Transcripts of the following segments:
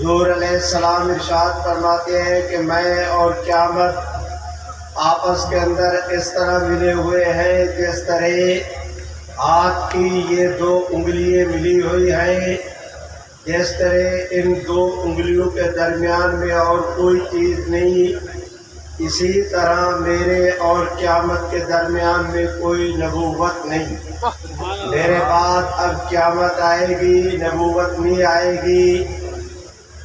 حضور علیہ السلام ارشاد فرماتے ہیں کہ میں اور قیامت آپس کے اندر اس طرح ملے ہوئے ہیں جس طرح ہاتھ کی یہ دو انگلیاں ملی ہوئی ہیں، جس طرح ان دو انگلیوں کے درمیان میں اور کوئی چیز نہیں، اسی طرح میرے اور قیامت کے درمیان میں کوئی نبوت نہیں۔ میرے بعد اب قیامت آئے گی، نبوت نہیں آئے گی۔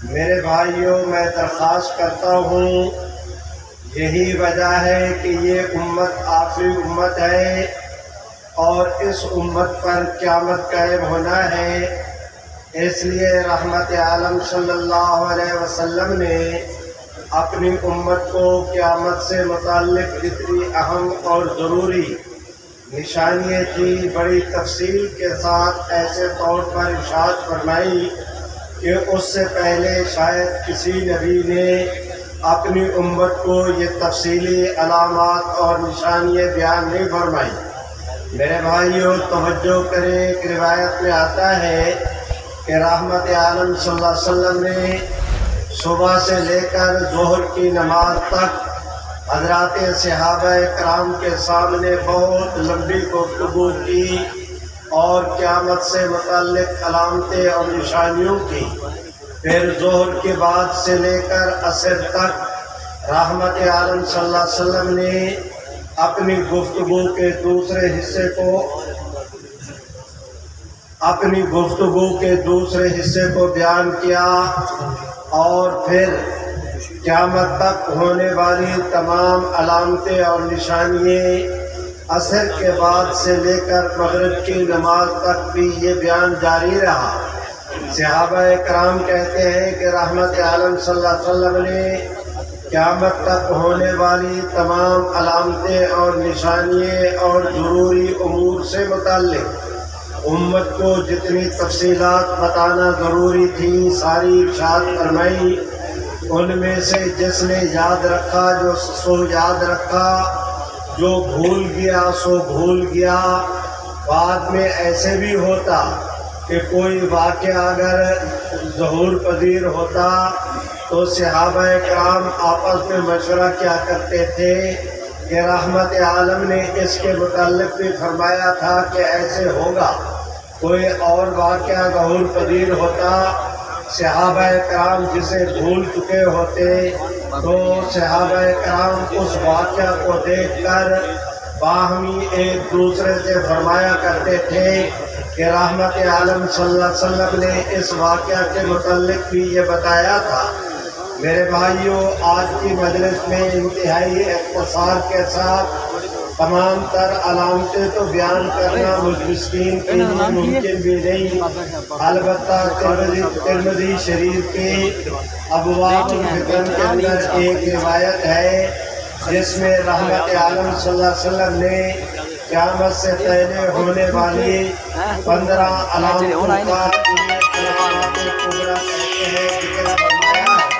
میرے بھائیوں، میں درخواست کرتا ہوں، یہی وجہ ہے کہ یہ امت آخری امت ہے اور اس امت پر قیامت قائم ہونا ہے۔ اس لیے رحمت عالم صلی اللہ علیہ وسلم نے اپنی امت کو قیامت سے متعلق جتنی اہم اور ضروری نشانیاں تھیں، بڑی تفصیل کے ساتھ ایسے طور پر ارشاد فرمائی کہ اس سے پہلے شاید کسی نبی نے اپنی امت کو یہ تفصیلی علامات اور نشانیاں بیان نہیں فرمائی۔ میرے بھائیوں، توجہ کریں کہ روایت میں آتا ہے کہ رحمت عالم صلی اللہ علیہ وسلم نے صبح سے لے کر ظہر کی نماز تک حضرات صحابہ کرام کے سامنے بہت لمبی گفتگو کی اور قیامت سے متعلق علامتیں اور نشانیوں کی۔ پھر ظہر کے بعد سے لے کر عصر تک رحمت عالم صلی اللہ علیہ وسلم نے اپنی گفتگو کے دوسرے حصے کو بیان کیا، اور پھر قیامت تک ہونے والی تمام علامتیں اور نشانیاں عصر کے بعد سے لے کر مغرب کی نماز تک بھی یہ بیان جاری رہا۔ صحابہ کرام کہتے ہیں کہ رحمت عالم صلی اللہ علیہ وسلم نے قیامت تک ہونے والی تمام علامتیں اور نشانیاں اور ضروری امور سے متعلق امت کو جتنی تفصیلات بتانا ضروری تھیں ساری ارشاد فرمائی۔ ان میں سے جس نے یاد رکھا سو یاد رکھا، جو بھول گیا سو بھول گیا۔ بعد میں ایسے بھی ہوتا کہ کوئی واقعہ اگر ظہور پذیر ہوتا تو صحابہ کرام آپس میں مشورہ کیا کرتے تھے کہ رحمت عالم نے اس کے متعلق بھی فرمایا تھا کہ ایسے ہوگا۔ کوئی اور واقعہ ظہور پذیر ہوتا، صحابہ کرام جسے بھول چکے ہوتے تو صحابہ کرام اس واقعہ کو دیکھ کر باہمی ایک دوسرے سے فرمایا کرتے تھے کہ رحمت عالم صلی اللہ علیہ وسلم نے اس واقعہ کے متعلق بھی یہ بتایا تھا۔ میرے بھائیوں، آج کی مجلس میں انتہائی اختصار کے ساتھ تمام تر علامتیں تو بیان کرنا مسکین کے لیے ممکن بھی نہیں، البتہ ترمذی شریف کے ابواب الفتن کے اندر ایک روایت ہے جس میں رحمت عالم صلی اللہ علیہ وسلم نے قیامت سے پہلے ہونے والی 15 علامتوں کا علامات کبریٰ کہتے ہیں ذکر فرمایا ہے۔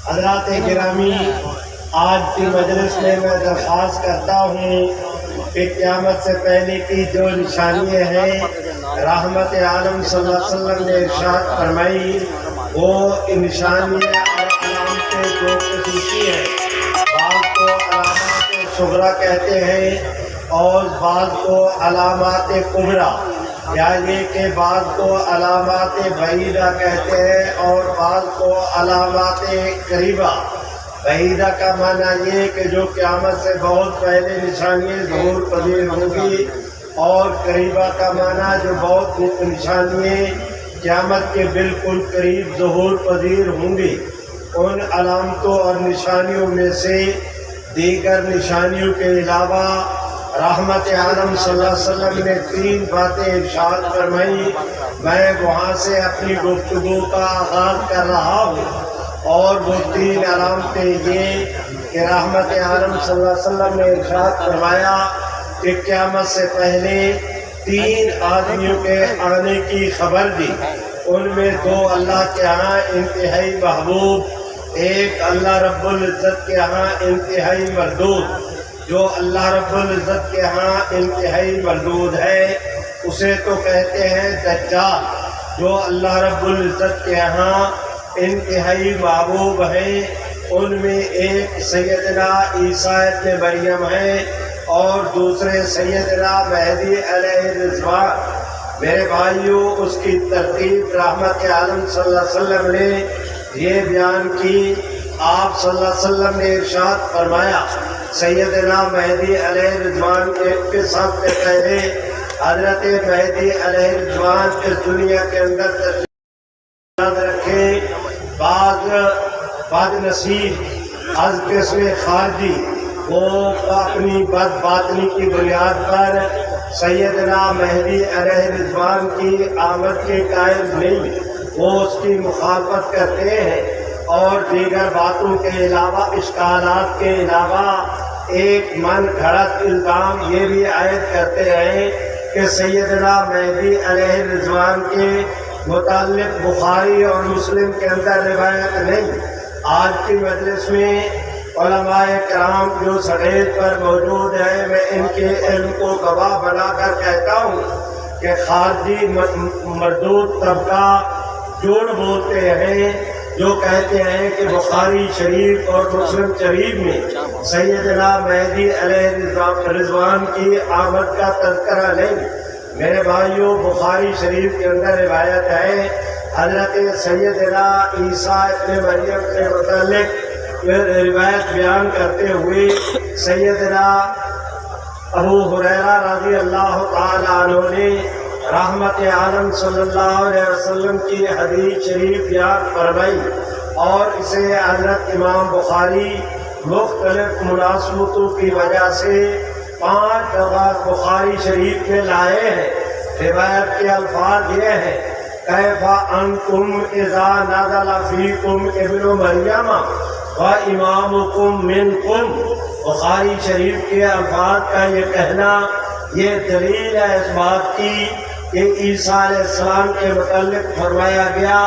حضرات گرامی، آج کی مجلس میں درخواست کرتا ہوں کہ قیامت سے پہلے کی جو نشانیاں ہیں رحمت عالم صلی اللہ علیہ وسلم نے ارشاد فرمائی، وہ نشانیاں اور علامتیں دو قسم کی ہیں۔ بعض کو علامات صغریٰ کہتے ہیں اور بعض کو علامات کبریٰ، یعنی کہ بعض کو علامات بعیدہ کہتے ہیں اور بعض کو علامات قریبہ۔ بعیدہ کا معنی یہ کہ جو قیامت سے بہت پہلے نشانیاں ظہور پذیر ہوں گی، اور قریبہ کا معنی جو بہت نشانیاں قیامت کے بالکل قریب ظہور پذیر ہوں گی۔ ان علامتوں اور نشانیوں میں سے دیگر نشانیوں کے علاوہ رحمت عالم صلی اللہ علیہ وسلم نے 3 باتیں ارشاد فرمائی۔ میں وہاں سے اپنی گفتگو کا آغاز کر رہا ہوں، اور وہ 3 علامتیں یہ کہ رحمت عالم صلی اللہ علیہ وسلم نے ارشاد فرمایا کہ قیامت سے پہلے 3 آدمیوں کے آنے کی خبر دی۔ ان میں 2 اللہ کے ہاں انتہائی محبوب، ایک اللہ رب العزت کے ہاں انتہائی مردود۔ جو اللہ رب العزت کے ہاں انتہائی مردود ہے اسے تو کہتے ہیں دجال، جو اللہ رب العزت کے ہاں انتہائی محبوب ہیں۔ ان میں ایک سیدنا عیسیٰ ابن مریم ہے اور دوسرے سیدنا مہدی علیہ الرضوان۔ میرے بھائیوں، اس کی ترتیب رحمت عالم صلی اللہ علیہ وسلم نے یہ بیان کی۔ آپ صلی اللہ علیہ وسلم نے ارشاد فرمایا، سیدنا مہدی علیہ الرضوان کے سب سے پہلے حضرت مہدی علیہ الرضوان اس دنیا کے اندر یاد رکھے، بعض بد نصیب از قسم خارجی وہ اپنی بد باطنی کی بنیاد پر سیدنا مہدی علیہ الرضوان کی آمد کے قائل نہیں، وہ اس کی مخالفت کرتے ہیں اور دیگر باتوں کے علاوہ، اشکالات کے علاوہ ایک من گھڑت الزام یہ بھی عائد کرتے ہیں کہ سیدنا مہدی علیہ الرضوان کے متعلق بخاری اور مسلم کے اندر روایت نہیں۔ آج کی مجلس میں علماء کرام جو سٹیج پر موجود ہیں، میں ان کے علم کو گواہ بنا کر کہتا ہوں کہ خارجی مردود طبقہ جھوٹ بولتے ہیں جو کہتے ہیں کہ بخاری شریف اور مسلم شریف میں سیدنا مہدی علیہ الرضوان کی آمد کا تذکرہ نہیں۔ میرے بھائیوں، بخاری شریف کے اندر روایت ہے، حضرت سیدنا عیسیٰ ابن مریم کے متعلق روایت بیان کرتے ہوئے سیدنا ابو ہریرہ رضی اللہ تعالیٰ عنہ نے رحمت عالم صلی اللہ علیہ وسلم کی حدیث شریف بیان فرمائی، اور اسے حضرت امام بخاری مختلف مناسبتوں کی وجہ سے 5 دفعہ بخاری شریف میں لائے ہیں۔ روایت کے الفاظ یہ ہیں، کیف انتم اذا نزل فیکم ابن مریم و امامکم منکم۔ بخاری شریف کے الفاظ کا یہ کہنا یہ دلیل ہے اس بات کی کہ عیسیٰ علیہ السلام کے متعلق فرمایا گیا،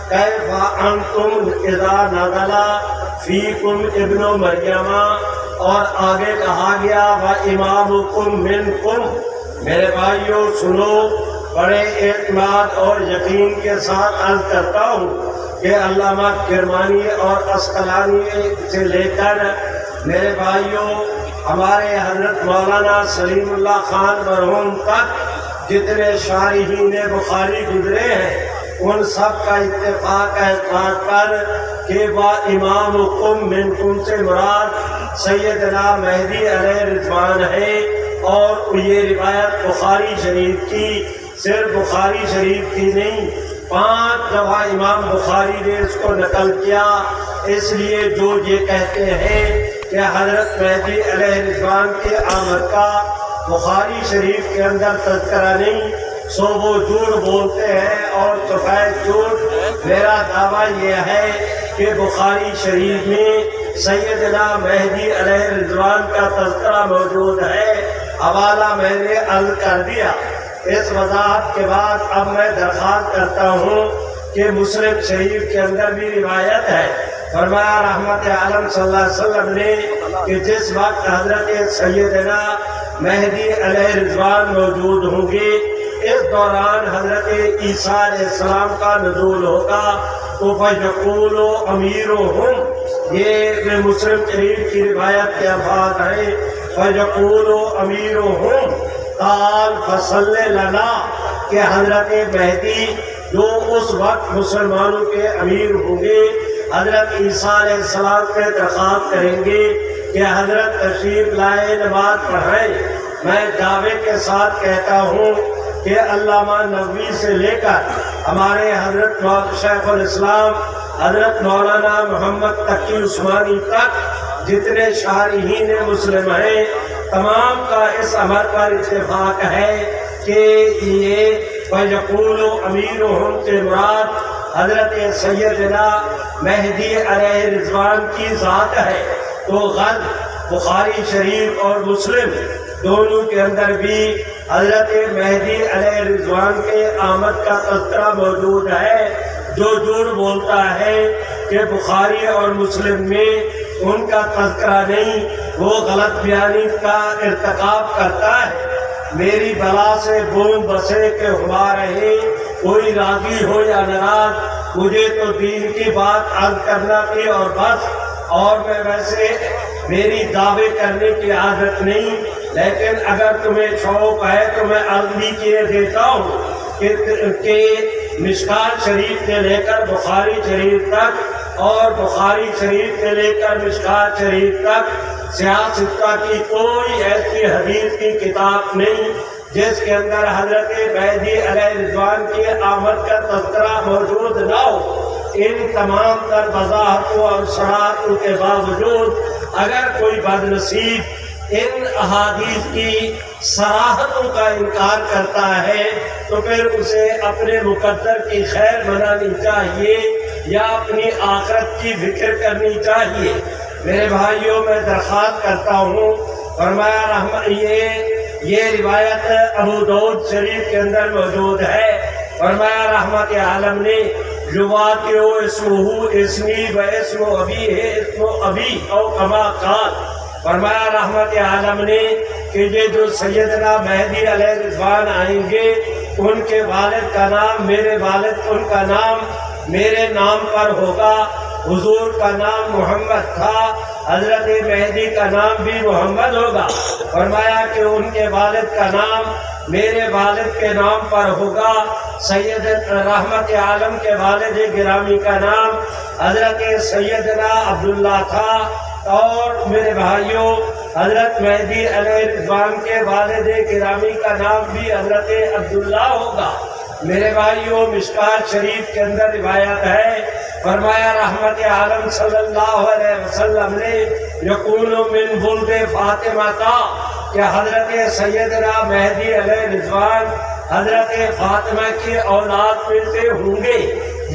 کیف انتم اذا نزل فیکم ابن مریم، اور آگے کہا گیا وَإِمَامُكُم مِّنكُم۔ میرے بھائیوں سنو، بڑے اعتماد اور یقین کے ساتھ عرض کرتا ہوں کہ علامہ کرمانی اور عسقلانی سے لے کر میرے بھائیوں ہمارے حضرت مولانا سلیم اللہ خان مرحوم تک جتنے شارحین بخاری گزرے ہیں، ان سب کا اتفاق ہے اس بات پر کہ وَإِمَامُكُم مِّنكُم سے مراد سیدنا مہدی علیہ الرضوان ہے۔ اور یہ روایت بخاری شریف کی، صرف بخاری شریف کی نہیں، 5 دفعہ امام بخاری نے اس کو نقل کیا۔ اس لیے جو یہ کہتے ہیں کہ حضرت مہدی علیہ الرضوان کی آمد کا بخاری شریف کے اندر تذکرہ نہیں، سو وہ جھوٹ بولتے ہیں اور سفید جھوٹ۔ میرا دعویٰ یہ ہے کہ بخاری شریف میں سیدنا مہدی علیہ الرضوان کا تذکرہ موجود ہے، حوالہ میں نے عرض کر دیا۔ اس وضاحت کے بعد اب میں درخواست کرتا ہوں کہ مسلم شریف کے اندر بھی روایت ہے، فرمایا رحمت عالم صلی اللہ علیہ وسلم نے کہ جس وقت حضرت سیدنا مہدی علیہ الرضوان موجود ہوں گے، اس دوران حضرت عیسیٰ علیہ السلام کا نزول ہوگا، تو فَيَقُولُ أَمِيرُهُمْ، یہ مسلم شریف کی روایت کے الفاظ ہیں، فَيَقُولُ أَمِيرُهُمْ قال فصل لنا، کہ حضرت مہدی جو اس وقت مسلمانوں کے امیر ہوں گے، حضرت عیسیٰ علیہ السلام سے درخواست کریں گے کہ حضرت تشریف لائے، نماز پڑھائیں۔ میں دعوے کے ساتھ کہتا ہوں کہ علامہ نووی سے لے کر ہمارے حضرت شیخ الاسلام حضرت مولانا محمد تقی عثمانی تک جتنے شارحین مسلم ہیں، تمام کا اس امر پر اتفاق ہے کہ یہ فَيَقُولُ أَمِيرُهُمْ سے مراد حضرت سیدنا مہدی علیہ الرضوان کی ذات ہے۔ تو غلط بخاری شریف اور مسلم دونوں کے اندر بھی حضرت مہدی علیہ الرضوان کے آمد کا تذکرہ موجود ہے۔ جو جھوٹ بولتا ہے کہ بخاری اور مسلم میں ان کا تذکرہ نہیں، وہ غلط بیانی کا ارتکاب کرتا ہے۔ میری بلا سے بوم بسے کہ ہوا رہے، کوئی راضی ہو یا ناراض، مجھے تو دین کی بات عرض کرنا تھی اور بس، اور میں ویسے میری دعوے کرنے کی عادت نہیں، لیکن اگر تمہیں شوق ہے تو میں عرض بھی کیے دیتا ہوں کہ مشکات شریف سے لے کر بخاری شریف تک اور بخاری شریف سے لے کر مشکات شریف تک سیاہ ستہ کی کوئی ایسی حدیث کی کتاب نہیں جس کے اندر حضرت مہدی علیہ رضوان کی آمد کا تذکرہ موجود نہ ہو۔ ان تمام تر وضاحتوں اور شرائطوں کے باوجود اگر کوئی بدنصیب ان احادیث کی صراحتوں کا انکار کرتا ہے تو پھر اسے اپنے مقدر کی خیر منانی چاہیے یا اپنی آخرت کی فکر کرنی چاہیے۔ میرے بھائیوں، میں درخواست کرتا ہوں، فرمایا یہ روایت ابو داؤد شریف کے اندر موجود ہے، فرمایا رحمت عالم نے یواقع اسمہ اسمی و اسم ابی ہے اسم ابی او کما قال، فرمایا رحمت عالم نے کہ یہ جو سیدنا مہدی علیہ رضوان آئیں گے ان کے والد کا نام میرے والد ان کا نام میرے نام پر ہوگا، حضور کا نام محمد تھا، حضرت مہدی کا نام بھی محمد ہوگا، فرمایا کہ ان کے والد کا نام میرے والد کے نام پر ہوگا، سید رحمت عالم کے والد گرامی کا نام حضرت سیدنا عبداللہ تھا، اور میرے بھائیوں حضرت مہدی علیہ رضوان کے والد گرامی کا نام بھی حضرت عبداللہ ہوگا۔ میرے بھائیوں، مشکات شریف کے اندر روایت ہے، فرمایا رحمت عالم صلی اللہ علیہ وسلم نے یقول من ولد فاطمہ کا کہ حضرت سیدنا مہدی علیہ رضوان حضرت فاطمہ کی اولاد میں سے ہوں گے،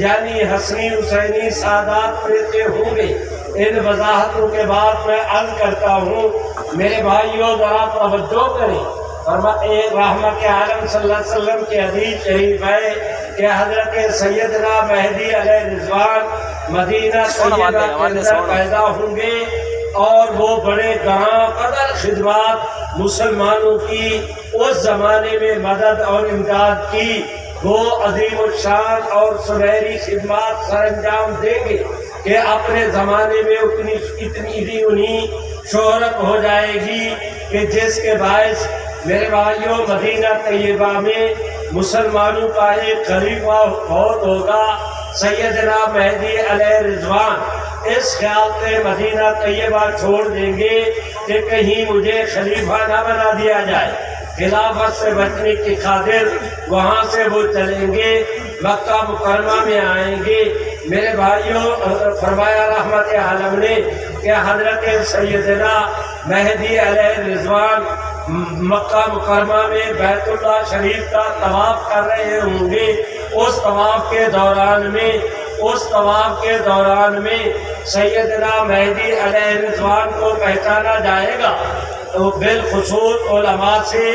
یعنی حسنی حسینی سادات میں سے ہوں گے۔ ان وضاحتوں کے بعد میں عرض کرتا ہوں، میرے بھائیوں ذرا توجہ کریں، رحمت عالم صلی اللہ علیہ وسلم کی حدیث شریف ہے کہ حضرت سیدنا مہدی علیہ رضوان مدینہ طیبہ کے اندر پیدا ہوں گے، اور وہ بڑے گراں قدر خدمات مسلمانوں کی اس زمانے میں مدد اور امداد کی وہ عظیم الشان اور سنہری خدمات سر انجام دیں گے کہ اپنے زمانے میں اتنی انہیں شہرت ہو جائے گی کہ جس کے باعث میرے بھائیوں مدینہ طیبہ میں مسلمانوں کا ایک خلیفہ فوت ہوگا، سیدنا مہدی علیہ رضوان اس خیال سے مدینہ طیبہ چھوڑ دیں گے کہ کہیں مجھے خلیفہ نہ بنا دیا جائے، خلافت سے بچنے کی خاطر وہاں سے وہ چلیں گے، مکہ مکرمہ میں آئیں گے۔ میرے بھائیوں، فرمایا رحمت عالم نے کہ حضرت سیدنا مہدی علیہ رضوان مکہ مکرمہ میں بیت اللہ شریف کا طواف کر رہے ہوں گے، اس طواف کے دوران میں سیدنا مہدی علیہ رضوان کو پہچانا جائے گا۔ تو بالخصوص علماء سے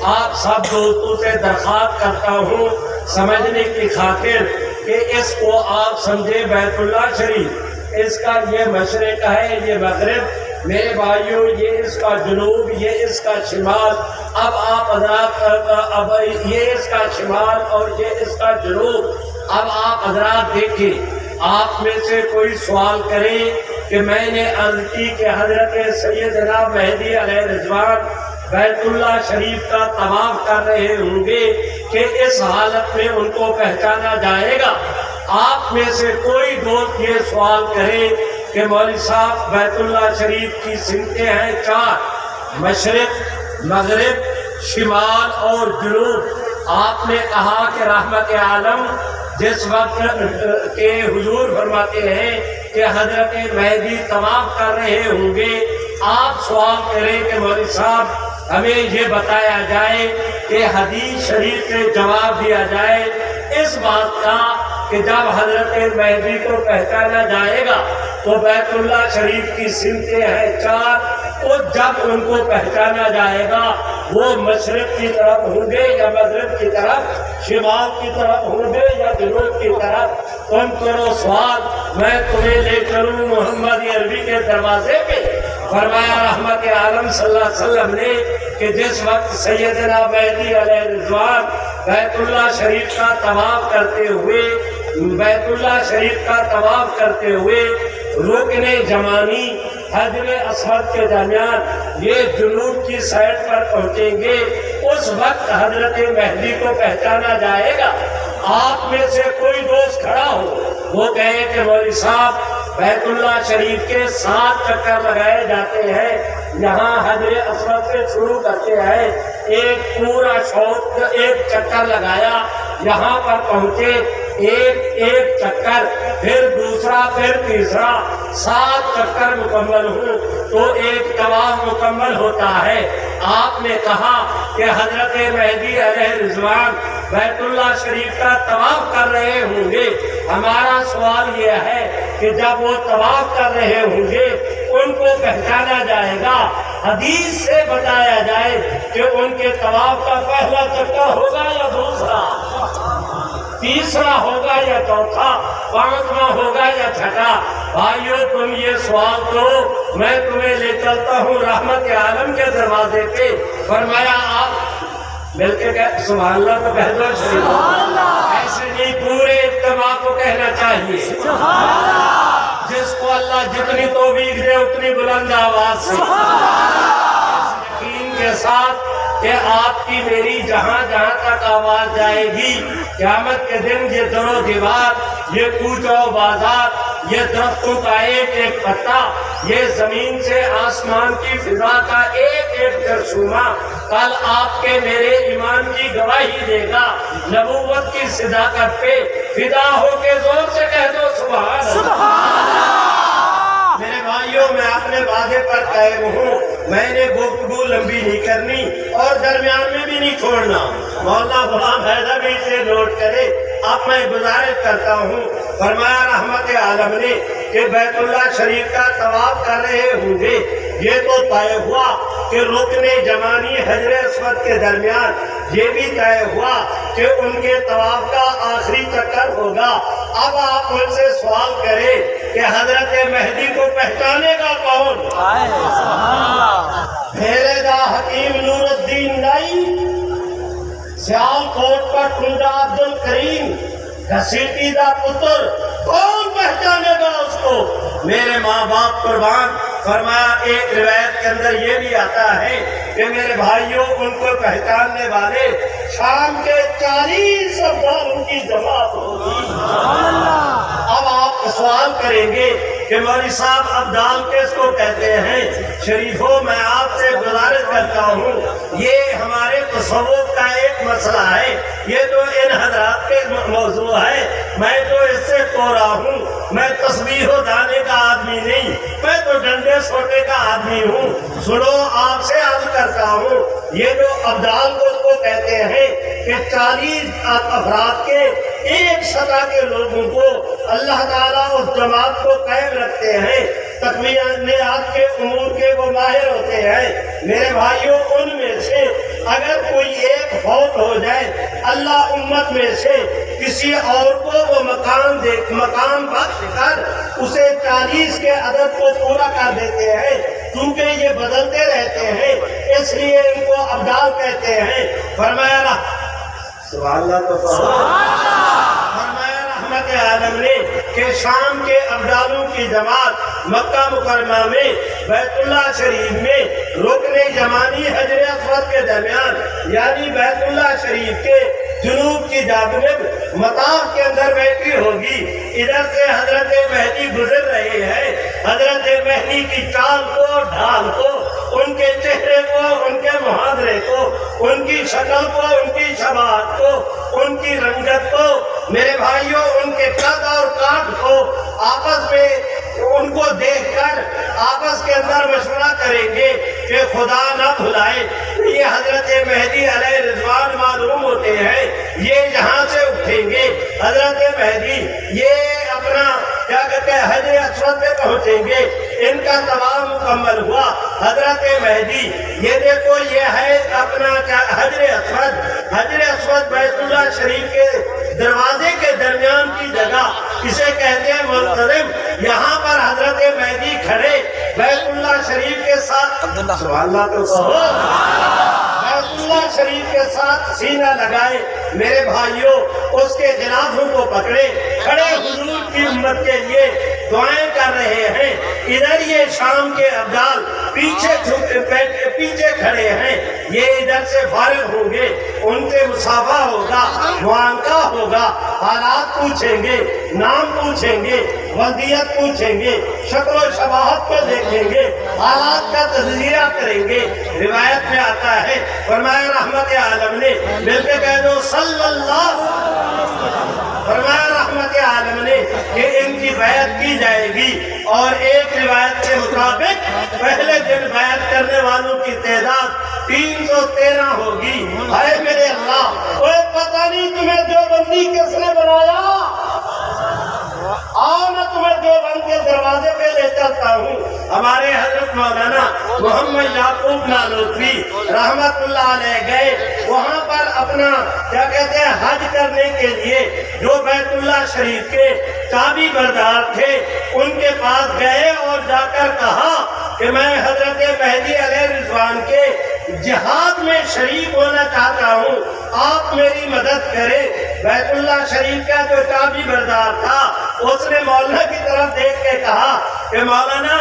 آپ سب دوستوں سے درخواست کرتا ہوں سمجھنے کی خاطر کہ اس کو آپ سمجھے بیت اللہ شریف، اس کا یہ مشرق ہے، یہ مغرب، میرے بھائیوں یہ اس کا جنوب، یہ اس کا شمال۔ اب آپ حضرات یہ اس کا شمال اور یہ اس کا جنوب، اب آپ حضرات دیکھیں، آپ میں سے کوئی سوال کرے کہ میں نے عرض کی کہ حضرت سیدنا مہدی علیہ رضوان بیت اللہ شریف کا طواف کر رہے ہوں گے کہ اس حالت میں ان کو پہچانا جائے گا۔ آپ میں سے کوئی دوست یہ سوال کرے کہ مولوی صاحب بیت اللہ شریف کی سمتیں ہیں 4، مشرق، مغرب، شمال اور جنوب۔ آپ نے کہا کہ رحمت عالم جس وقت کے حضور فرماتے ہیں کہ حضرت مہدی طواف کر رہے ہوں گے، آپ سوال کریں کہ مولوی صاحب ہمیں یہ بتایا جائے کہ حدیث شریف سے جواب دیا جائے اس بات کا کہ جب حضرت مہدی کو پہچانا جائے گا تو بیت اللہ شریف کی سمتیں ہیں 4، اور جب ان کو پہچانا جائے گا وہ مشرق کی طرف ہوں گے یا مغرب کی طرف، شمال کی طرف ہوں گے یا جنوب کی طرف۔ تم کرو سوال، میں تمہیں لے چلوں محمد عربی کے دروازے پہ فرمایا رحمت عالم صلی اللہ علیہ وسلم نے کہ جس وقت سیدنا مہدی علیہ رضوان بیت اللہ شریف کا طواف کرتے ہوئے رکن یمانی حجر اسود کے درمیان یہ جنوب کی سائڈ پر پہنچیں گے، اس وقت حضرت مہدی کو پہچانا جائے گا۔ آپ میں سے کوئی دوست کھڑا ہو، وہ کہے کہ مولوی صاحب بیت اللہ شریف کے 7 چکر لگائے جاتے ہیں، یہاں حجر اسود سے شروع کرتے ہیں، ایک پورا شوط ایک چکر لگایا، یہاں پر پہنچے، ایک چکر، پھر دوسرا، پھر تیسرا، 7 چکر مکمل ہوں تو ایک طواف مکمل ہوتا ہے۔ آپ نے کہا کہ حضرت مہدی علیہ رضوان بیت اللہ شریف کا طواف کر رہے ہوں گے۔ ہمارا سوال یہ ہے کہ جب وہ طواف کر رہے ہوں گے ان کو پہچانا جائے گا، حدیث سے بتایا جائے کہ ان کے طواف کا پہلا چکر ہوگا یا دوسرا، تیسرا ہوگا یا چوتھا، 5واں ہوگا یا چھٹا۔ بھائیو تم یہ سوال کرو، میں تمہیں لے چلتا ہوں رحمت عالم کے دروازے پہ۔ فرمایا آپ مل کے کہتے سبحان اللہ تو کہہ دو، ایسے نہیں پورے اجتماع کو کہنا چاہیے، جس کو اللہ جتنی توفیق دے اتنی بلند آواز سے، اس یقین کے ساتھ کہ آپ کی میری جہاں جہاں تک آواز جائے گی قیامت کے دن یہ در و دیوار، یہ کوچہ و بازار، یہ درختوں کا ایک ایک پتا، یہ زمین سے آسمان کی فضا کا ایک ایک جرثومہ کل آپ کے میرے ایمان کی گواہی دے گا، نبوت کی صداقت پہ فدا ہو کے زور سے کہہ دو سبحان اللہ۔ میرے بھائیوں میں اپنے وعدے پر قائم ہوں، میں نے گفتگو لمبی نہیں کرنی اور درمیان میں بھی نہیں چھوڑنا۔ مولانا غلام حیدر بھی اسے نوٹ کرے۔ اب میں گزارش کرتا ہوں، فرمایا رحمت عالم نے کہ بیت اللہ شریف کا طواف کر رہے ہوں گے، یہ تو طے ہوا کہ رکن یمانی حجر اسود کے درمیان، یہ بھی طے ہوا کہ ان کے طواف کا آخری چکر ہوگا۔ اب آپ ان سے سوال کریں کہ حضرت مہدی کو پہچانے گا کون؟ میرے دا حکیم نور الدین نائی، سیال کوٹ کا ٹنڈا عبد الکریم، گھسیٹی دا پتر، کون پہچانے گا اس کو؟ میرے ماں باپ قربان۔ فرمایا ایک روایت کے اندر یہ بھی آتا ہے کہ میرے بھائیوں ان کو پہچاننے والے شام کے 40 افغانوں کی جماعت ہوگی۔ اب آپ سوال کریں گے کہ مولوی صاحب ابدال کس کو کہتے ہیں؟ شریفوں میں آپ سے گزارش کرتا ہوں، یہ ہمارے تصوف کا ایک مسئلہ ہے، یہ تو ان حضرات کے موضوع ہے، میں تو اس سے کوڑا ہوں، میں تسبیح و دانے کا آدمی نہیں، میں تو ڈنڈے سوٹے کا آدمی ہوں۔ سنو آپ سے عرض کرتا ہوں، یہ جو ابدال کو کہتے ہیں کہ 40 افراد کے ایک سطح کے لوگوں کو اللہ تعالیٰ اس جماعت کو قائم رکھتے ہیں، تقویات کے امور کے وہ ماہر ہوتے ہیں۔ میرے بھائیوں ان میں سے اگر کوئی ایک فوت ہو جائے، اللہ امت میں سے کسی اور کو وہ مقام بخش کر اسے 40 کے عدد کو پورا کر دیتے ہیں، کیونکہ یہ بدلتے رہتے ہیں، اس لیے ان کو ابدال کہتے ہیں۔ فرمایا سبحان اللہ تو فرمایا رحمت عالم نے کہ شام کے ابدالوں کی جماعت مکہ مکرمہ میں بیت اللہ شریف میں رکن یمانی حجر اسود کے درمیان یعنی بیت اللہ شریف کے جنوب کی جانب مطاف کے اندر بیٹھی ہوگی۔ ادھر سے حضرت مہدی گزر رہے ہیں، حضرت مہدی کی چال کو، ڈھال کو، ان کے چہرے کو، ان کے محاورے کو، ان کی شکل کو، ان کی شباہت کو، ان کی رنگت کو، میرے بھائیوں ان کے قد اور کاٹ کو آپس میں ان کو دیکھ کر آپس کے اندر مشورہ کریں گے کہ خدا نہ بھلائے یہ حضرت مہدی علیہ رضوان معلوم ہوتے ہیں، یہ یہاں سے اٹھیں گے، حضرت مہدی یہ اپنا کیا کہتے ہیں حجر اسود پہ پہنچیں گے، ان کا طواف مکمل ہوا، حضرت مہدی یہ دیکھو یہ ہے اپنا حجر اسود بیت اللہ شریف کے دروازے کے درمیان کی جگہ، اسے کہتے ہیں ملتزم۔ یہاں پر حضرت مہدی کھڑے بیت اللہ اللہ شریف کے ساتھ سبحان اللہ تو کہو، بیت اللہ شریف کے ساتھ سینہ لگائے میرے بھائیوں، اس کے جنازوں کو پکڑے کھڑے حضور کی امت کے لیے دعائیں کر رہے ہیں۔ ادھر یہ شام کے ابدال پیچھے کھڑے ہیں، یہ ادھر سے فارغ ہوں گے، ان کے مصافحہ ہوگا، معانقہ ہوگا، حالات پوچھیں گے، نام پوچھیں گے، والدیت پوچھیں گے، شکل و شباہت کو دیکھیں گے، حالات کا تجزیہ کریں گے۔ روایت میں آتا ہے، فرمایا رحمت عالم نے مل کے کہہ دو صلی اللہ، فرمایا رحمت عالم نے کہ ان کی بیعت کی جائے گی، اور ایک روایت کے مطابق پہلے دن بیعت کرنے والوں کی تعداد 313 ہوگی۔ اے میرے اللہ، کوئی پتہ نہیں تمہیں دیوبندی کس نے بنایا، آؤ میں تمہیں دیوبند کے دروازے پہ لے چلتا ہوں۔ ہمارے حضرت مولانا محمد یعقوب نانوتوی رحمت اللہ علیہ گئے وہاں پر اپنا کیا کہتے ہیں حج کرنے کے لیے، جو بیت اللہ شریف کے چابی بردار تھے ان کے پاس گئے اور جا کر کہا کہ میں حضرت مہدی علیہ رضوان کے جہاد میں شریک ہونا چاہتا ہوں، آپ میری مدد کریں۔ بیت اللہ شریف کا جو چابی بردار تھا اس نے مولانا کی طرف دیکھ کے کہا کہ مولانا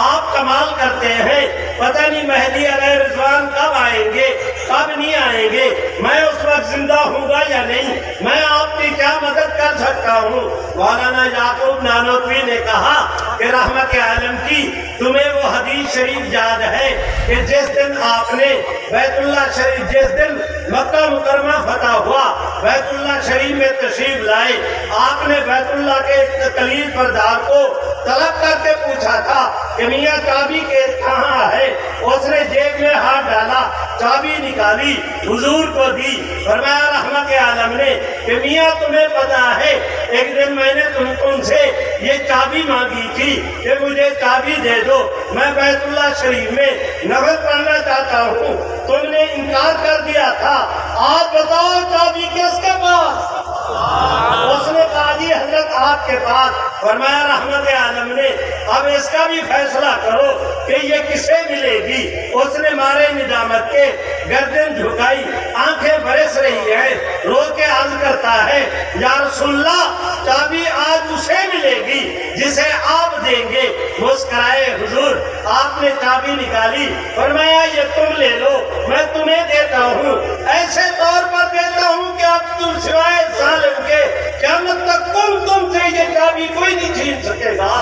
آپ کمال کرتے ہیں، پتہ نہیں مہدی علیہ رضوان کب آئیں گے کب نہیں آئیں گے، میں اس وقت زندہ ہوں گا یا نہیں، میں آپ کی کیا مدد کر سکتا ہوں۔ مولانا یعقوب نانوتوی نے کہا کہ رحمت عالم کی تمہیں وہ حدیث شریف یاد ہے کہ جس دن آپ نے بیت اللہ شریف، جس دن مکہ مکرمہ فتح ہوا، بیت اللہ شریف میں تشریف لائے، آپ نے بیت اللہ کے کلید بردار کو طلب کر کے پوچھا تھا کہ میاں چابی کہاں ہے، اس نے جیب میں ہاتھ ڈالا، چابی نکالی، حضور کو دی۔ فرمایا رحمت عالم نے کہ میاں تمہیں پتا ہے ایک دن میں نے تم سے یہ چابی مانگی تھی کہ مجھے چابی دے دو، میں بیت اللہ شریف میں نفل پڑھنا چاہتا ہوں، تم نے انکار کر دیا تھا، آج بتاؤ چابی کس کے پاس؟ اس نے کہا جی حضرت آپ کے پاس۔ فرمایا رحمت عالم نے اب اس کا بھی فیصلہ کرو کہ یہ کسے ملے گی۔ اس نے مارے ندامت کے گردن جھکائی، آنکھیں برس رہی ہیں، رو کے عرض کرتا ہے یا رسول اللہ چابی آج اسے ملے گی جسے آپ دیں گے۔ مسکرائے حضور، آپ نے چابی نکالی، فرمایا یہ تم لے لو، میں تمہیں دیتا ہوں، ایسے طور پر دیتا ہوں کہ اب تم سوائے ظالم کے قیامت تک تم سے یہ چابی کوئی نہیں چھین سکے گا۔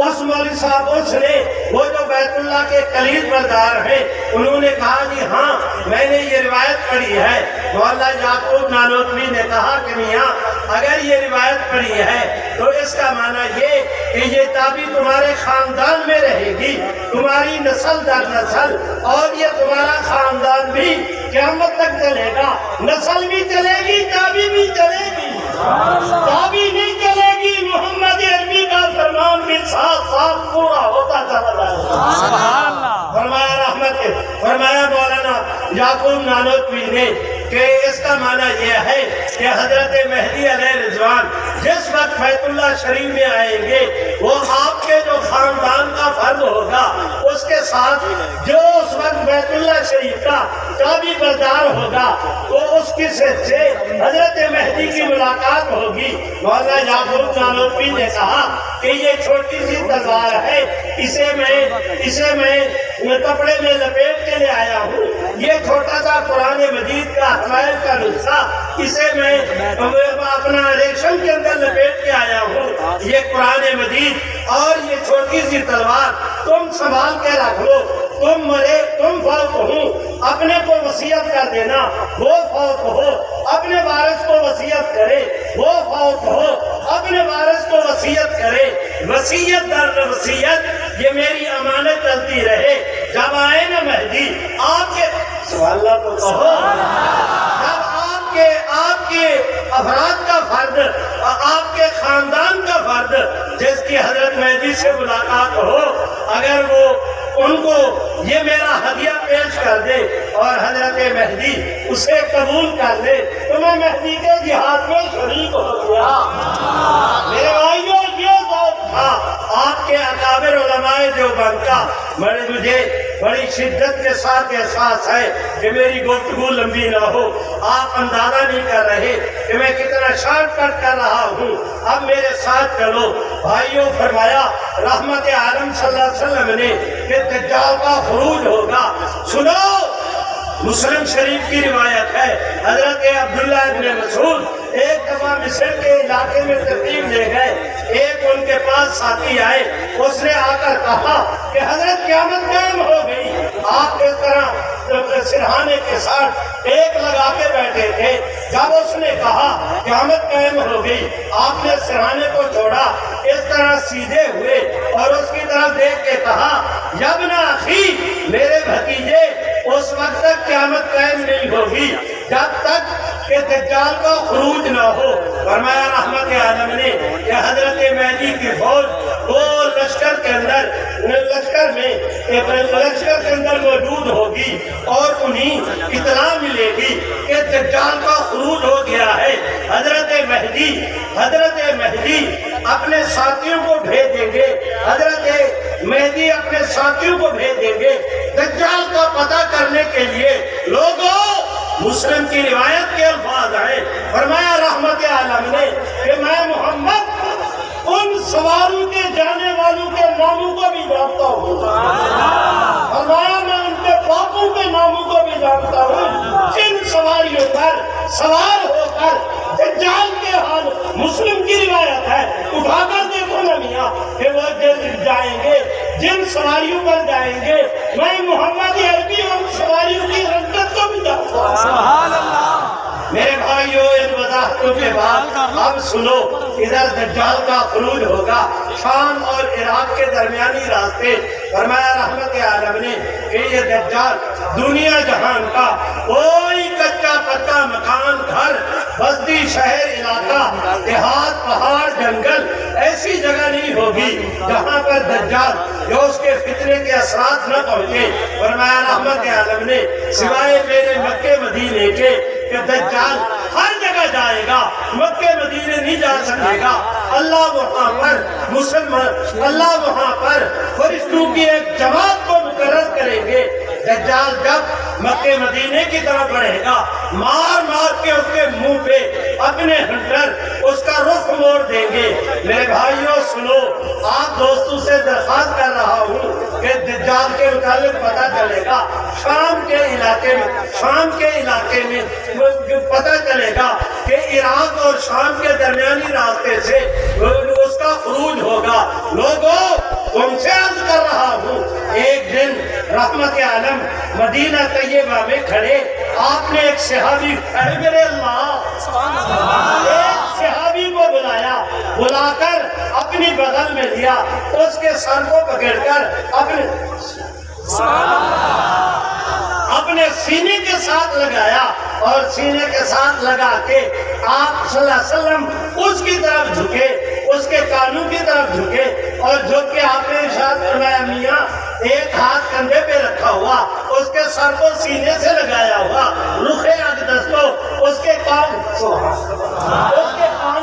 اس مولوی صاحب اس نے وہ جو بیت اللہ کے کلید بردار ہیں انہوں نے کہا جی ہاں میں نے یہ روایت پڑھی ہے۔ مولانا یعقوب نانوتوی نے کہا کہ میاں اگر یہ روایت پڑھی ہے تو اس کا معنی یہ کہ یہ چابی تمہارے خاندان میں رہے گی، تمہاری نسل در نسل، اور یہ تمہارا خاندان بھی قیامت تک چلے گا، نسل بھی چلے گی، چابی بھی چلے گی، چابی نہیں چلے گی، محمد عربی کا فرمان بھی ساتھ ساتھ پورا ہوتا چلا جائے گا۔ فرمایا فرمایا مولانا یعقوب نانوتوی نے کہ اس کا معنی یہ ہے کہ حضرت مہدی علیہ رضوان جس وقت بیت اللہ شریف میں آئیں گے وہ آپ کے جو خاندان کا فرد ہوگا اس کے ساتھ جو اس وقت بیت اللہ شریف کا چابی بردار ہوگا تو اس کی سے حضرت مہدی کی ملاقات ہوگی۔ مولانا یعقوب نانوتوی نے کہا کہ یہ چھوٹی سی تلوار ہے، اسے میں کپڑے میں لپیٹ کے لے آیا ہوں، یہ چھوٹا سا قرآن مجید کا حمایت کا نسخہ اسے میں اپنا ریشم کے اندر لپیٹ کے آیا ہوں، یہ قرآن مجید اور یہ چھوٹی سی تلوار تم سنبھال کے رکھ لو، تم مرے تم فوت ہو اپنے کو وصیت کر دینا، وہ فوت ہو اپنے وارث کو وصیت کرے، وہ فوت ہو اپنے وارث کو وصیت کرے، وصیت در وصیت یہ میری امانت چلتی رہے، جب آئے نا مہدی آپ کے سبحان اللہ تو کہو، جب آپ کے افراد کا فرد، آپ کے خاندان کا فرد جس کی حضرت مہدی سے ملاقات ہو، اگر وہ ان کو یہ میرا ہدیہ پیش کر دے اور حضرت مہدی اسے قبول کر لے تو میں مہدی کے جہاد میں شریک ہو گیا۔ میرے بھائیوں یہ ذوق تھا آپ کے اکابر علماء دیوبند ساتھ احساس ہے کہ میری گفتگو لمبی نہ ہو، آپ اندازہ نہیں کر رہے کہ میں کتنا شارٹ کٹ کر رہا ہوں، اب میرے ساتھ چلو۔ بھائیوں، فرمایا رحمت عالم صلی اللہ علیہ وسلم نے کہ دجال کا خروج ہوگا۔ سنو، مسلم شریف کی روایت ہے، حضرت عبداللہ ابن مسعود ایک دفعہ مصر کے علاقے میں تقریب لے گئے، ایک ان کے پاس ساتھی آئے، اس نے آ کر کہا کہ حضرت قیامت قائم ہو گئی۔ آپ اس طرح سرہانے کے ساتھ ایک لگا کے بیٹھے تھے۔ جب اس نے کہا قیامت قائم ہو گئی، آپ نے سرہانے کو چھوڑا، اس طرح سیدھے ہوئے اور اس کی طرف دیکھ کے کہا یا ابن اخی، میرے بھتیجے، اس وقت تک قیامت قائم نہیں ہوگی جب تک کہ دجال کا خروج نہ ہو۔ فرمایا رحمت عالم نے کہ حضرت مہدی کی فوج وہ لشکر کے اندر موجود ہوگی اور انہیں اطلاع ملے گی کہ دجال کا خروج ہو گیا ہے۔ حضرت مہدی اپنے ساتھیوں کو بھیجیں گے، حضرت مہدی اپنے ساتھیوں کو بھیجیں گے دجال کا پتہ کرنے کے لیے۔ لوگوں، مسلم کی روایت کے الفاظ ہیں، فرمایا رحمت عالم نے کہ میں محمد ان سواروں کے جانے والوں کے ناموں کو بھی جانتا ہوں، فرمایا میں ان کے باپوں کے ناموں کو بھی جانتا ہوں، جن سواریوں پر سوار ہو کر دجال کے حال۔ مسلم کی روایت ہے، اٹھا کر دیکھو نا میاں کہ وہ جائیں گے، جن سواریوں پر جائیں گے، میں محمد عربی ان سواریوں کی رنگت کو بھی جانتا ہوں۔ سبحان اللہ۔ میرے بھائیوں، ان وضاحتوں کے بعد اب سنو، ادھر دجال کا خروج ہوگا، شام اور عراق کے درمیانی راستے۔ فرمایا رحمت عالم نے کہ یہ دجال دنیا جہان کا کوئی کچا پکا مکان، گھر، بستی، شہر، علاقہ، دیہات، پہاڑ، جنگل، ایسی جگہ نہیں ہوگی جہاں پر دجال جو اس کے فتنے کے اثرات نہ پہنچے۔ فرمایا رحمت عالم نے سوائے میرے مکے مدینے کے کہ دجال ہر جگہ جائے گا، مکے مدینے نہیں جا سکے گا۔ اللہ وہاں پر فرشتوں کی ایک جماعت کو مقرر کریں گے۔ دجال جب مکے مدینے کی طرف بڑھے گا، مار مار کے اس کے منہ پہ اپنے ہنٹر اس کا رخ موڑ دیں گے۔ میرے بھائیوں سنو، آپ دوستوں سے درخواست کر رہا ہوں کہ دجال کے متعلق پتہ چلے گا شام کے علاقے میں پتہ چلے گا کہ عراق اور شام کے درمیانی راستے سے اس کا خروج ہوگا۔ لوگوں، تم سے عرض کر رہا ہوں، ایک دن رحمت عالم مدینہ طیبہ میں کھڑے، آپ نے ایک صحابی ایک صحابی کو بلا کر اپنی بغل میں لیا، اس کے سر کو پکڑ کر اپنے سینے کے ساتھ لگایا اور سینے کے ساتھ لگا کے آپ صلی اللہ علیہ وسلم اس کی طرف جھکے، اس کے کانوں کی طرف جھکے اور جھک کے آپ نے ارشاد فرمایا میاں ایک ہاتھ کندھے پہ رکھا ہوا، اس کے سر کو سینے سے لگایا ہوا، رخ اقدس کو اس کے کان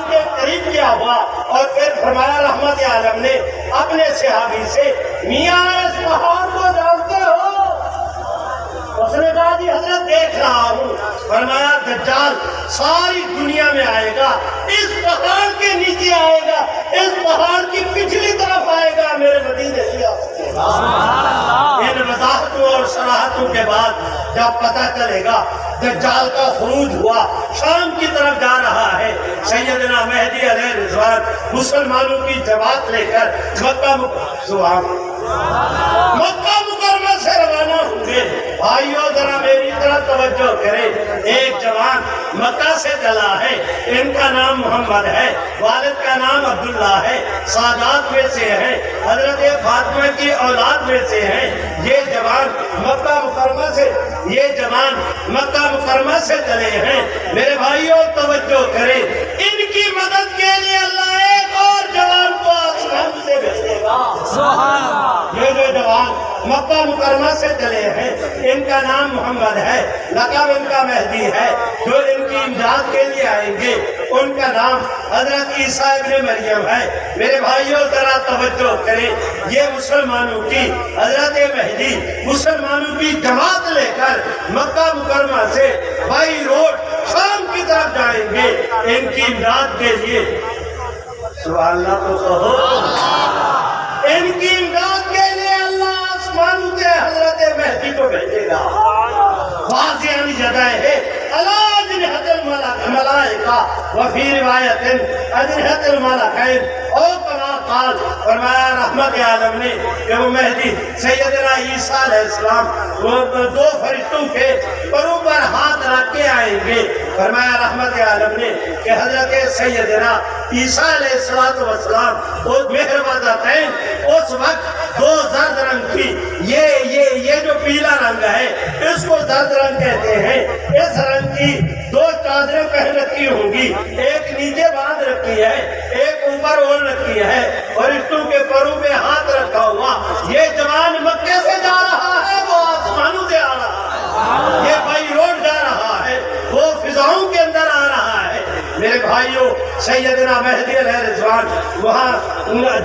کے قریب کیا ہوا اور پھر فرمایا رحمت عالم نے اپنے صحابی سے میاں اس پہاڑ کو جانتے ہو؟ اس نے کہا جی حضرت دیکھ رہا ہوں۔ فرمایا دجال ساری دنیا میں آئے گا، اس پہاڑ کے نیچے آئے گا، اس پہاڑ کی پچھلی طرف آئے گا، میرے مدینے سے ان وضاحتوں اور صراحتوں کے بعد جب پتہ چلے گا دجال کا خروج ہوا، شام کی طرف جا رہا ہے، سیدنا مہدی علیہ رضوان مسلمانوں کی جماعت لے کر مکہ مکرمہ سے روانہ ہوں گے۔ بھائیو ذرا میری طرف توجہ کریں، ایک جوان مکہ سے چلا ہے، ان کا نام محمد ہے، والد کا نام عبداللہ ہے، سادات میں سے ہے، حضرت فاطمہ کی اولاد میں سے ہے۔ یہ جوان مکہ مکرمہ سے چلے ہیں۔ میرے بھائیو توجہ کریں، ان کی مدد کے لیے اللہ ایک اور جوان کو آسمان سے بھیجے گا۔ سبحان اللہ۔ یہ جو جوان مکہ مکرمہ سے چلے ہیں، ان کا نام محمد ہے، لقب ان کا مہدی ہے۔ جو ان کی امداد کے لیے آئیں گے، ان کا نام حضرت عیسیٰ ابن مریم ہے۔ میرے بھائیوں ذرا توجہ کریں، یہ مسلمانوں کی حضرت مہدی مسلمانوں کی جماعت لے کر مکہ مکرمہ سے بائی روڈ شام کی طرف جائیں گے ان کی امداد کے لیے۔ سبحان اللہ تو کہو۔ ان کی امداد کے لیے اللہ آسمانوں سے حضرت مہدی کو بھیجے گا۔ واضح جگہ ہے اللہ اجنحۃ الملائکہ وفی روایت اجنحۃ الملکین او کما قال، فرمایا رحمت عالم نے کہ وہ مہدی سیدنا عیسیٰ علیہ السلام وہ دو فرشتوں کے پروں پر ہاتھ رکھ کے آئیں گے۔ فرمایا رحمت عالم نے کہ حضرت سیدنا عیسیٰ علیہ السلام وہ مہربتین اس وقت دو زرد رنگ کی یہ جو پیلا رنگ ہے اس کو زرد رنگ کہتے ہیں، اس رنگ کی دو چادریں پہن رکھی ہوں گی، ایک نیچے باندھ رکھی ہے، ایک اوپر اوڑھ رکھی ہے، فرشتوں کے پروں پہ ہاتھ رکھا ہوا یہ جوان مکے سے جا رہا ہے، وہ آسمانوں سے آ رہا ہے، یہ بائی روڈ جا رہا ہے، وہ فضاؤں کے اندر آ رہا ہے۔ میرے بھائیوں سیدنا مہدی علیہ الرضوان وہاں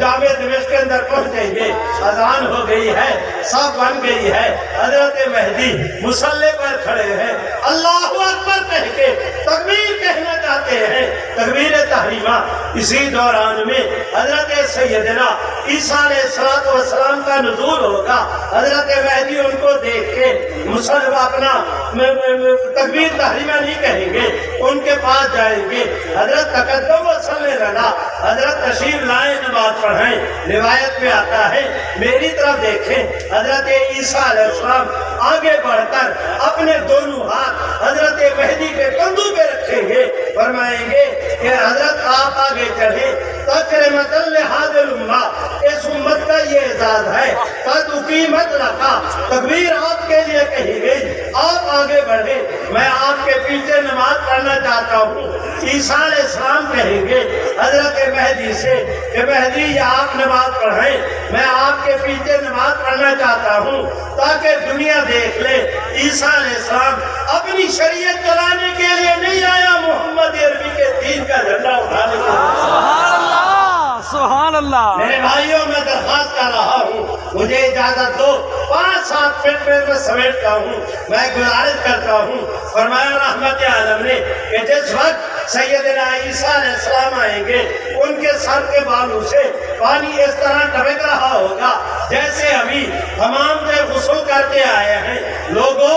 جامع دمشق کے اندر پہنچیں گے، اذان ہو گئی ہے، صف بن گئی ہے، حضرت مہدی مصلی پر کھڑے ہیں، اللہ اکبر کہہ کے تکبیر کہنا چاہتے ہیں، تکبیر تحریمہ۔ اسی دوران میں حضرت سیدنا عیسیٰ علیہ السلام کا نزول ہوگا، حضرت مہدی ان کو دیکھ کے مصلی اپنا تکبیر تحریمہ نہیں کہیں گے، ان کے پاس جائیں گے، حضرت تقدم و صلی لنا، حضرت تشریف لائیں نماز پڑھائیں۔ روایت میں آتا ہے میری طرف دیکھیں، حضرت عیسیٰ علیہ السلام آگے بڑھ کر اپنے دونوں ہاتھ حضرت مہدی کے کندھوں پہ رکھیں گے، فرمائیں گے کہ حضرت آپ آگے چڑھیں، تکرمۃ لہذا الامہ، اس امت کا یہ اعزاز ہے، قد اقیمت لکا، تکبیر آپ کے لیے کہی گئی، آپ آگے بڑھیں، میں آپ کے پیچھے نماز پڑھنا چاہتا ہوں۔ عیسیٰ علیہ السلام کہیں گے حضرت مہدی سے کہ مہدی یہ آپ نماز پڑھائیں، میں آپ کے پیچھے نماز پڑھنا چاہتا ہوں تاکہ دنیا دیکھ لے عیسیٰ علیہ السلام اپنی شریعت چلانے کے لیے نہیں آیا، محمد عربی کے دین کا جھنڈا اٹھانے کے لیے۔ سبحان اللہ، سبحان اللہ۔ میرے بھائیوں میں درخواست کر رہا ہوں، مجھے اجازت دو، 5-7 منٹ میں سمیٹتا ہوں، میں گزارش کرتا ہوں۔ فرمایا رحمت عالم نے کہ جس وقت سیدنا عیسیٰ علیہ السلام آئیں گے ان کے سر کے بالوں سے پانی اس طرح ٹپک رہا ہوگا جیسے ابھی حمام سے غسل کر کے آئے ہیں۔ لوگوں،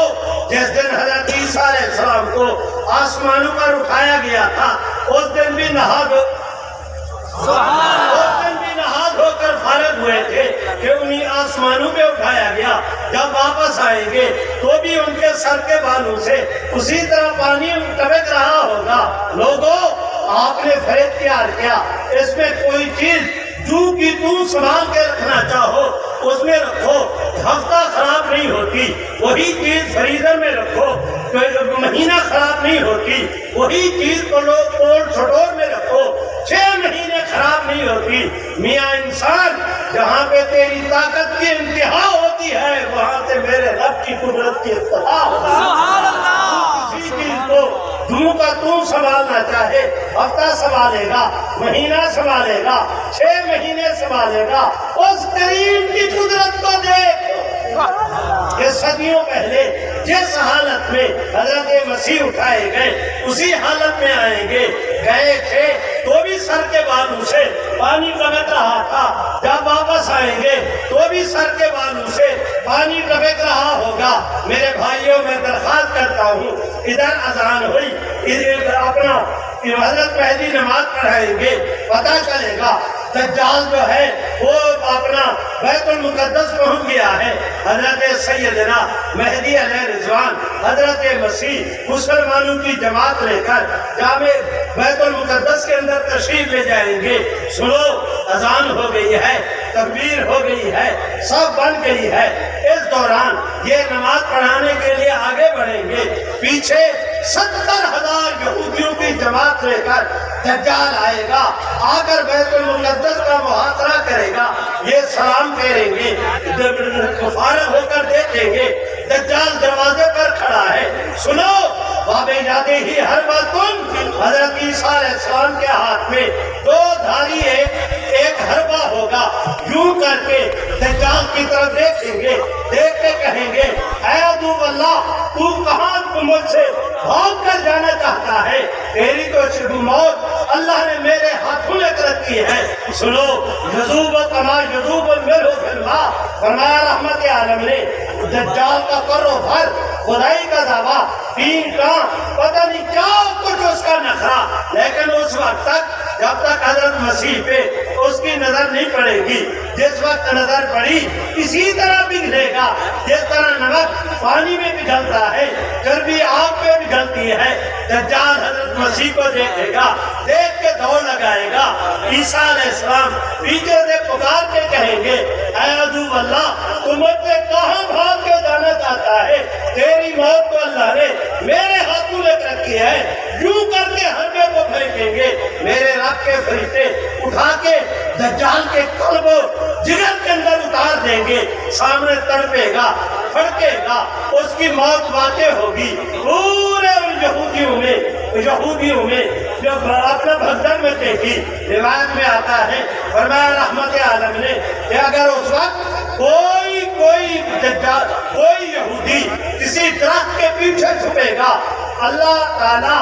جس دن حضرت عیسیٰ علیہ السلام کو آسمانوں پر اٹھایا گیا تھا اس دن بھی نہا دھو کر فارغ ہوئے تھے کہ انہیں آسمانوں پہ اٹھایا گیا، جب واپس آئیں گے تو بھی ان کے سر کے بالوں سے اسی طرح پانی ٹپک رہا ہوگا۔ لوگوں، آپ نے فرید تیار کیا، اس میں کوئی چیز جو کی تو سنبھال کے رکھنا چاہو اس میں رکھو، ہفتہ خراب نہیں ہوتی، وہی چیز فریزر میں رکھو، مہینہ خراب نہیں ہوتی، وہی چیز کو لوگ کولڈ سٹور میں رکھو، 6 مہینے خراب نہیں ہوتی۔ میاں انسان، جہاں پہ تیری طاقت کی انتہا ہوتی ہے وہاں سے میرے رب کی قدرت کی ابتدا ہوتی ہے۔ سبحان اللہ۔ کسی چیز کو دوں کا تو سنبھالنا چاہے، ہفتہ سنبھالے گا، مہینہ سنبھالے گا، 6 مہینے سنبھالے گا، اس کریم کی قدرت کو دیکھ کہ صدیوں پہلے جس حالت میں حضرت مسیح اٹھائے گئے اسی حالت میں آئیں گے، گئے تھے تو بھی سر کے بالوں سے پانی ٹپک رہا تھا، جب واپس آئیں گے تو بھی سر کے بالوں سے پانی ٹپک رہا ہوگا۔ میرے بھائیوں میں درخواست کرتا ہوں، ادھر اذان ہوئی، ادھر اپنا حضرت مہدی نماز پڑھائیں گے، پتہ چلے گا دجال جو ہے وہ اپنا بیت المقدس پہنچ گیا ہے۔ حضرت سیدنا مہدی علیہ الرضوان حضرت مسیح مسلمانوں کی جماعت لے کر جامع بیت المقدس کے اندر تشریف لے جائیں گے۔ سنو، اذان ہو گئی ہے، تکبیر ہو گئی ہے، سب بن گئی ہے، اس دوران یہ نماز پڑھانے کے لیے آگے بڑھیں گے، پیچھے 70,000 یہودیوں کی جماعت لے کر دجال آئے گا، آ کر بیت المقدس کا محاصرہ کرے گا، یہ سلام پھیریں گے، فارغ ہو کر دیکھیں گے دجال دروازے پر کھڑا ہے۔ سنو، باب یادے ہی ہر باتن حضرت عیسیٰ علیہ السلام کے ہاتھ میں دو دھاری ایک حربہ ہوگا، یوں کر کے دجال کی طرف دیکھیں گے، دیکھ کے کہیں گے اے عدو اللہ تو کہاں مجھ سے بھاگ کر جانا چاہتا ہے، تیری تو شب موت اللہ نے میرے ہاتھوں میں رکھی ہے۔ سنو یذوب کما یذوب الملح فی الماء، فرمایا رحمت عالم نے دجال کا کرو بھر خدائی کا دعویٰ، تین کام پتہ نہیں کیا کچھ اس کا نخرا، لیکن اس وقت تک جب تک حضرت مسیح پہ اس کی نظر نہیں پڑے گی، جس وقت نظر پڑی اسی طرح پگھلے گا جس طرح نمک پانی میں پگھلتا ہے، چربی آگ پہ پگھلتی ہے۔ دجال حضرت مسیح کو دیکھے گا، دیکھ کے دوڑ لگائے گا، عیسیٰ علیہ السلام پیچھے سے پکار کے کہیں گے اے عدو اللہ تو مجھ سے کہاں بھاگ کے جانا چاہتا ہے، تیری موت کو اللہ نے میرے ہاتھوں میں رکھی ہے، یوں کر کے حربے کو پھینکیں گے، میرے رب کے فرشتے اٹھا کے دجال کے قلب و جگر کے اندر اتار دیں گے، سامنے تڑپے گا، پھڑکے گا، اس کی موت واقع ہوگی۔ پورے یہودیوں میں جو اپنا بھگدڑ میں دیکھی، روایت میں آتا ہے فرمایا رحمت عالم نے کہ اگر اس وقت کوئی یہودی کسی درخت کے پیچھے چھپے گا، اللہ تعالیٰ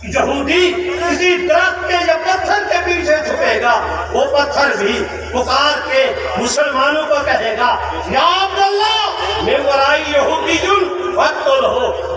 یہودی کسی درخت کے یا پتھر کے پیچھے چھپے گا، وہ پتھر بھی پکار کے مسلمانوں کو کہے گا یا عبداللہ من ورائی یہودیون فاقتلہ،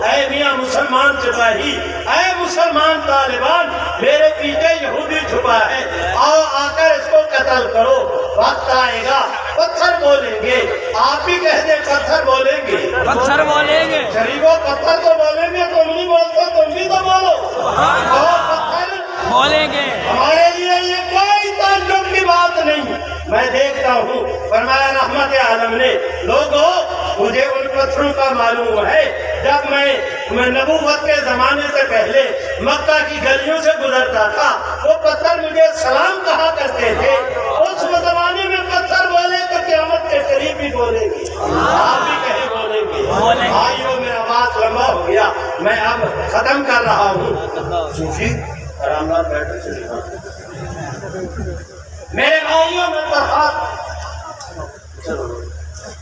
اے میاں مسلمان سپاہی، اے مسلمان طالبان، میرے پیچھے یہودی چھپا ہے، آؤ آ کر اس کو قتل کرو۔ وقت آئے گا پتھر بولیں گے، آپ بھی کہہ دیں پتھر بولیں گے، پتھر بولیں گے، شریفوں پتھر تو بولیں گے، تم نہیں بولتے تم بھی تو بولو، پتھر بولیں گے، ہمارے لیے یہ کوئی تعجب کی بات نہیں۔ میں دیکھتا ہوں فرمایا رحمت عالم نے لوگوں مجھے ان پتھروں کا معلوم ہے، جب میں نبوت کے زمانے سے پہلے مکہ کی گلیوں سے گزرتا تھا وہ پتھر مجھے سلام کہا کرتے تھے، اس زمانے میں پتھر بولے تو قیامت کے قریب بھی بولیں گے، آپ بھی کہیں بولیں گے۔ بھائیوں میرا بات لمبا ہو گیا، میں اب ختم کر رہا ہوں۔ صوفی آرام دار بیٹھے سے میرے بھائیوں میں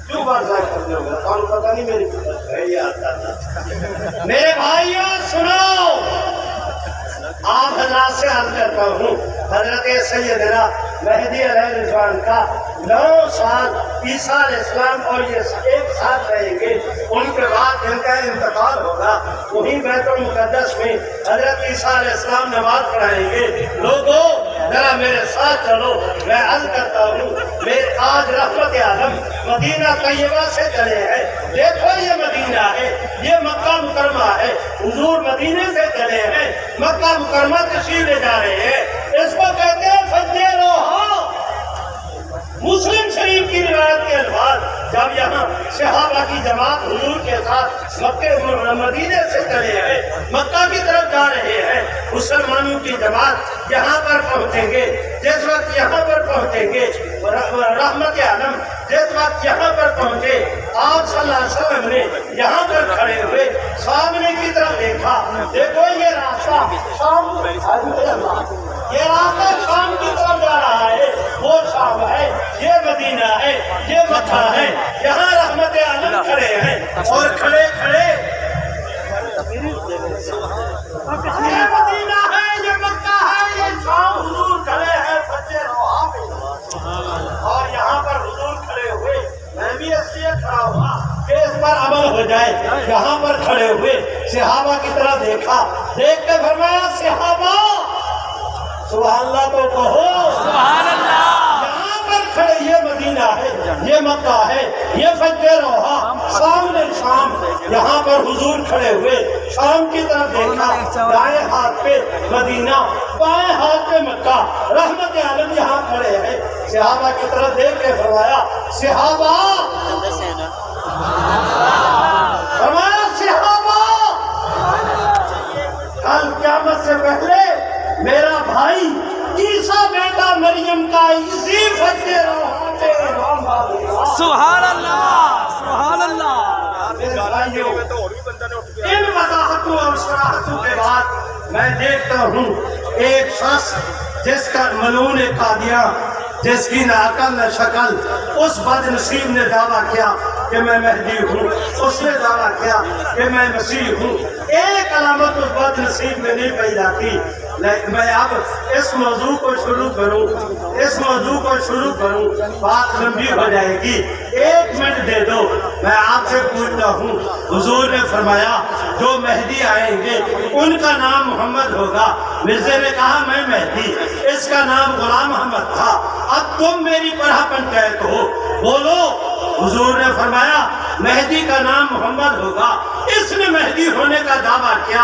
کیوں برداشت کرتے ہو گا، کون پتہ نہیں میری ہے یہ آتا تھا۔ میرے بھائیوں سنو، آپ حضرات سے عرض کرتا ہوں حضرت سیدنا مہدی علیہ رضوان کا 9 سال عیسیٰ علیہ السلام اور یہ ایک ساتھ رہیں گے، ان کے بعد ان کا انتقال ہوگا، وہیں بیت المقدس میں حضرت عیسیٰ علیہ السلام نماز پڑھائیں گے۔ لوگوں ذرا میرے ساتھ چلو، میں عرض کرتا ہوں میرے آج رحمت عالم مدینہ طیبہ سے چلے ہیں، دیکھو یہ مدینہ ہے، یہ مکہ مکرمہ ہے، حضور مدینے سے چلے ہیں، مکہ مکرمہ تشریف لے جا رہے ہیں، اس کو کہتے ہیں فجر روحا۔ مسلم شریف کی روایت کے الفاظ، جب یہاں صحابہ کی جماعت حضور کے ساتھ مدینے سے چلے ہیں، مکہ کی طرف جا رہے ہیں، مسلمانوں کی جماعت یہاں پر پہنچیں گے، جس وقت یہاں پر پہنچیں گے رحمت عالم جس وقت یہاں پر پہنچے آپ صلی اللہ علیہ وسلم نے یہاں پر کھڑے ہوئے سامنے کی طرف دیکھا، دیکھو یہ راستہ شام یہ راستہ شام کی طرف جا رہا ہے، وہ شام ہے، یہ مدینہ ہے، یہ مکہ ہے، یہاں رحمت عالم کھڑے ہیں اور کھڑے کھڑے یہ مدینہ ہے، یہ مکہ ہے، یہ شام حضور کھڑے ہیں فجر روحا میں، اور یہاں پر حضور کھڑے ہوئے، میں بھی اس لیے کھڑا ہوا کہ اس پر عمل ہو جائے، یہاں پر کھڑے ہوئے صحابہ کی طرف دیکھا، دیکھ کے فرمایا صحابہ سبحان اللہ تو کہو سبحان اللہ، یہاں پر کھڑے یہ مدینہ ہے، یہ مکہ ہے، یہ فجر روحا، سامنے شام، یہاں پر حضور کھڑے ہوئے شام کی طرف دیکھا، دائیں ہاتھ پہ مدینہ، بائیں ہاتھ پہ مکہ، رحمت عالم یہاں کھڑے ہیں، صحابہ کی طرف دیکھ کے فرمایا صحابہ فرمایا صحابہ کل قیامت سے پہلے میرا بھائی عیسیٰ بیٹا مریم کا اسی فجر روحا پہ سبحان اللہ، سبحان اللہ۔ ان وضاحت سراحتوں اور سراحتوں کے بعد میں دیکھتا ہوں ایک شخص جس کا ملعون قادیاں، جس کی نہ عقل نہ شکل، اس بد نصیب نے دعویٰ کیا کہ میں مہدی ہوں، اس نے دعویٰ کیا کہ میں مسیح ہوں. ایک علامت اس بد نصیب میں نہیں پائی جاتی. لیکن میں اب اس موضوع کو شروع کروں، بات لمبی ہو جائے گی. 1 منٹ دے دو. میں آپ سے پوچھتا ہوں، حضور نے فرمایا جو مہدی آئیں گے ان کا نام محمد ہوگا. مرزا نے کہا میں مہدی، اس کا نام غلام محمد تھا. اب تم میری پڑھا پنچایت ہو، بولو. حضور نے فرمایا مہدی کا نام محمد ہوگا. اس نے مہدی ہونے کا دعویٰ کیا،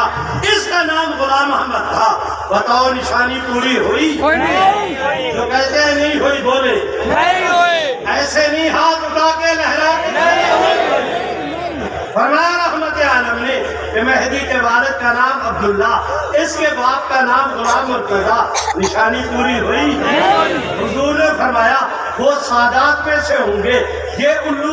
اس کا نام غلام محمد تھا. بتاؤ نشانی پوری ہوئی؟ نہیں جو کہتے ہیں نہیں ہوئی بولے. ہوئے. ایسے نہیں ہاتھ اٹھا کے لہرا کے. فرمایا رحمت عالم نے کہ مہدی کے والد کا نام عبداللہ، اس کے باپ کا نام غلام مرتضیٰ. نشانی پوری ہوئی؟ حضور نے فرمایا وہ سادات میں سے ہوں گے، یہ الو